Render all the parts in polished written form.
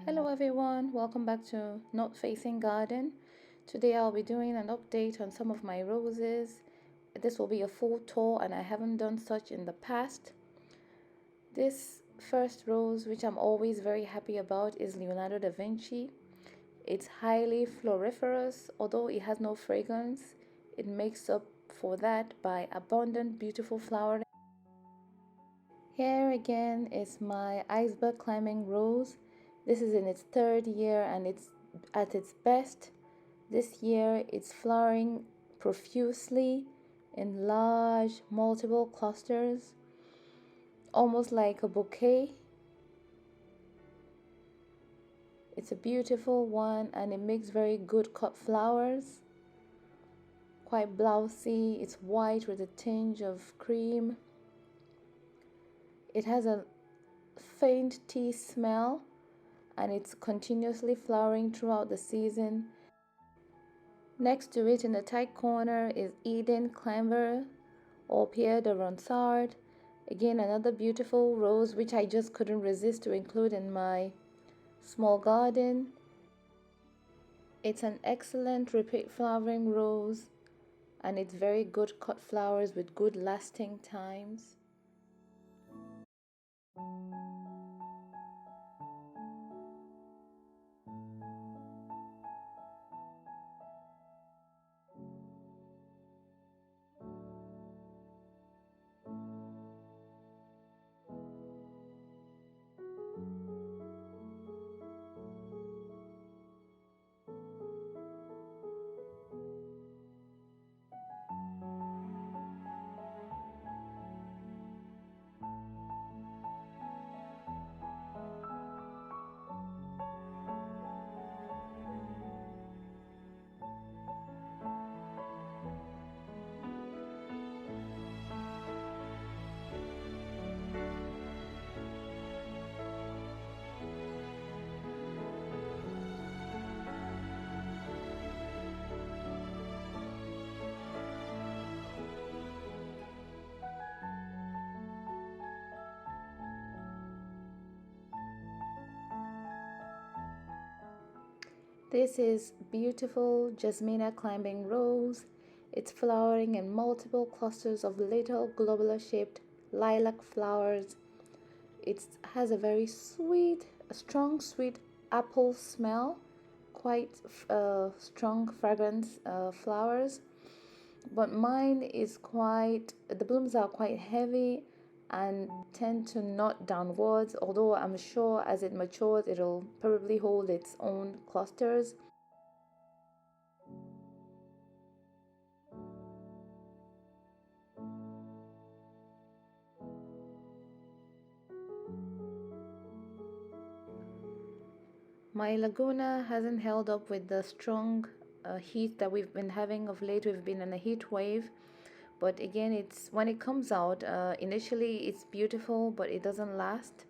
Hello everyone, welcome back to Not Facing Garden. Today I'll be doing an update on some of my roses. This will be a full tour and I haven't done such in the past. This first rose, which I'm always very happy about, is Leonardo da Vinci. It's highly floriferous, although it has no fragrance. It makes up for that by abundant beautiful flowering. Here again is my iceberg climbing rose. This is in its third year and it's at its best. This year it's flowering profusely in large multiple clusters, almost like a bouquet. It's a beautiful one and it makes very good cut flowers. Quite blousy, it's white with a tinge of cream. It has a faint tea smell and it's continuously flowering throughout the season. Next to it in the tight corner is Eden Clamber or Pierre de Ronsard. Again, another beautiful rose which I just couldn't resist to include in my small garden. It's an excellent repeat flowering rose and it's very good cut flowers with good lasting times. This is beautiful Jasmina climbing rose. It's flowering in multiple clusters of little globular shaped lilac flowers. It has a very sweet, a strong sweet apple smell, quite strong fragrance flowers. But mine is quite, the blooms are quite heavy and tend to knot downwards, although I'm sure as it matures it'll probably hold its own clusters. My Laguna hasn't held up with the strong heat that we've been having of late. We've been in a heat wave, but again, it's when it comes out, initially it's beautiful, but it doesn't last.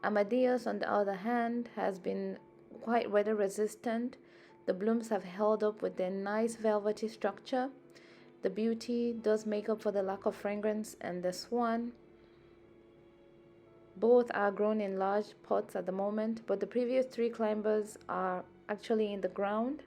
Ammadeus, on the other hand, has been quite weather resistant. The blooms have held up with their nice velvety structure. The beauty does make up for the lack of fragrance, and the swan. Both are grown in large pots at the moment, but the previous three climbers are actually in the ground.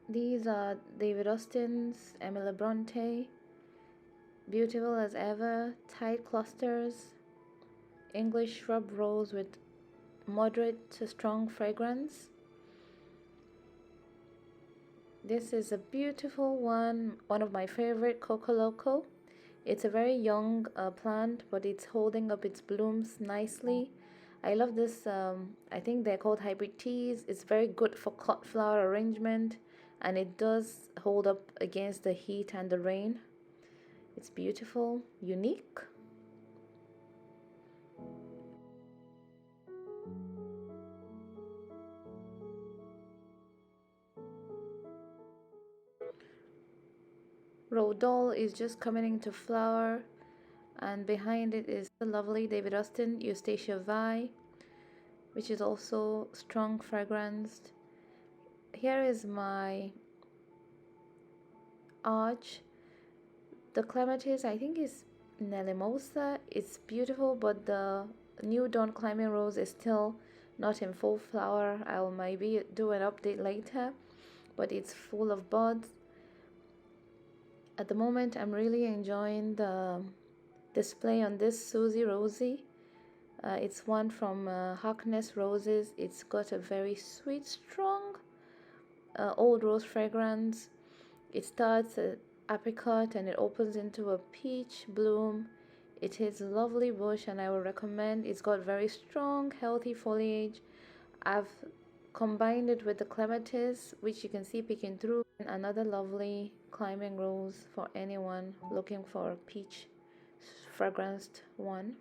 These are David Austin's Emily Bronte, beautiful as ever, tight clusters, English shrub rose with moderate to strong fragrance. This is a beautiful one of my favorite Koko loco. It's a very young plant, but it's holding up its blooms nicely. I love this, I think they're called hybrid teas. It's very good for cut flower arrangement and it does hold up against the heat and the rain. It's beautiful, unique. Roald is just coming into flower, and behind it is the lovely David Austin Eustacia Vi, which is also strong fragranced. Here is my arch. The clematis, I think, is Nelimosa. It's beautiful, but the new dawn climbing rose is still not in full flower. I'll maybe do an update later, but it's full of buds. At the moment, I'm really enjoying the display on this Susie Rosie. It's one from Harkness Roses. It's got a very sweet, strong old rose fragrance. It starts at apricot and it opens into a peach bloom. It is a lovely bush and I would recommend. It's got very strong, healthy foliage. I've combined it with the clematis, which you can see peeking through. And another lovely climbing rose for anyone looking for a peach fragranced one.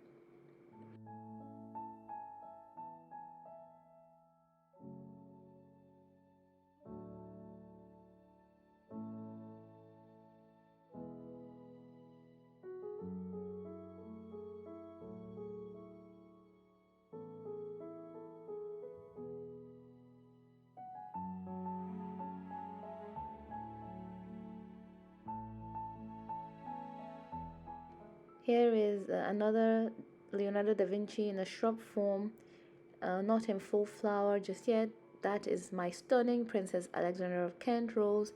Here is another Leonardo da Vinci in a shrub form, not in full flower just yet. That is my stunning Princess Alexandra of Kent rose.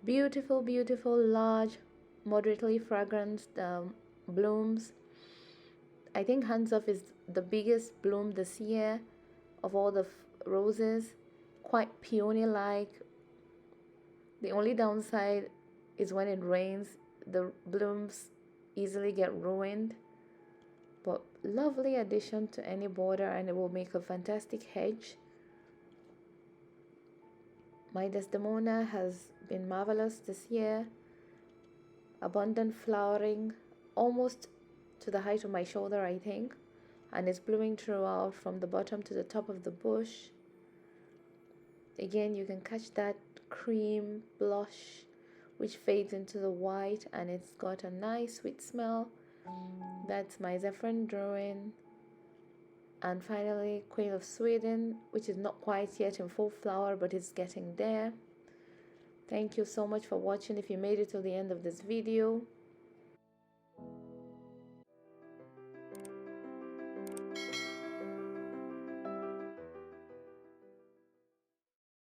Beautiful, beautiful, large, moderately fragranced blooms. I think Hands Off is the biggest bloom this year of all the roses. Quite peony like. The only downside is when it rains, the blooms easily get ruined. But lovely addition to any border and it will make a fantastic hedge. My desdemona has been marvelous this year. Abundant flowering, almost to the height of my shoulder, I think, and it's blooming throughout from the bottom to the top of the bush. Again, you can catch that cream blush which fades into the white and it's got a nice sweet smell. That's my Zephyrin Druin. And finally, Queen of Sweden, which is not quite yet in full flower, but it's getting there. Thank you so much for watching if you made it till the end of this video.